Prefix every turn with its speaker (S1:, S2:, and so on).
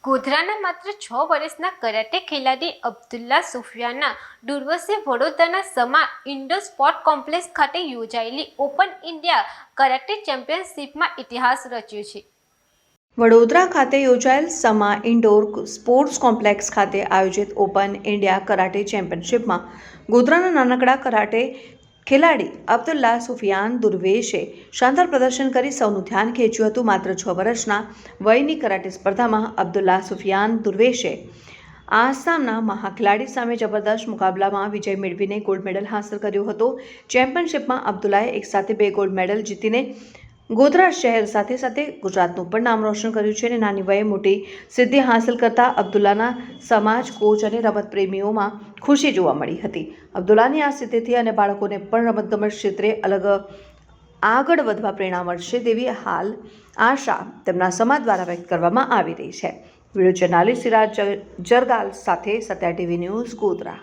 S1: ગોધરાના માત્ર 6 વર્ષના કરાટે ખેલાડી અબ્દુલ્લા સુફિયાનના દુર્વસે વડોદરાના સમા ઇન્ડોર સ્પોર્ટ કોમ્પ્લેક્સ ખાતે યોજાયેલી ઓપન ઇન્ડિયા કરાટે ચેમ્પિયનશિપમાં ઇતિહાસ રચ્યો છે.
S2: વડોદરા ખાતે યોજાયેલ સમા ઇન્ડોર સ્પોર્ટ્સ કોમ્પ્લેક્સ ખાતે આયોજિત ઓપન ઇન્ડિયા કરાટે ચેમ્પિયનશિપમાં ગોધરાના નાનકડા કરાટે ખેલાડી અબ્દુલ્લા સુફિયાન દુર્વેશે શાનદાર પ્રદર્શન કરી સૌનું ધ્યાન ખેંચ્યું હતું. માત્ર 6 વર્ષના વયની કરાટે સ્પર્ધામાં અબ્દુલ્લા સુફિયાન દુર્વેશે આસામના મહાખિલાડી સામે જબરદસ્ત મુકાબલામાં વિજય મેળવીને ગોલ્ડ મેડલ હાંસલ કર્યો હતો. ચેમ્પિયનશિપમાં અબ્દુલ્લાએ એકસાથે 2 ગોલ્ડ મેડલ જીતીને ગોધરા શહેર સાથે સાથે ગુજરાતનું પણ નામ રોશન કર્યું છે અને નાની વયે મોટી સિદ્ધિ હાંસલ કરતા અબ્દુલ્લાના સમાજ, કોચ અને રમત પ્રેમીઓમાં ખુશી જોવા મળી હતી. અબ્દુલ્લાની આ સિદ્ધિથી અને બાળકોને પણ રમતગમત ક્ષેત્રે આગળ વધવા પ્રેરણા મળશે તેવી હાલ આશા તેમના સમાજ દ્વારા વ્યક્ત કરવામાં આવી રહી છે. વિડીયો જર્નાલિસ્ટ સિરાજ જરગાલ સાથે સત્યા ટીવી ન્યૂઝ, ગોધરા.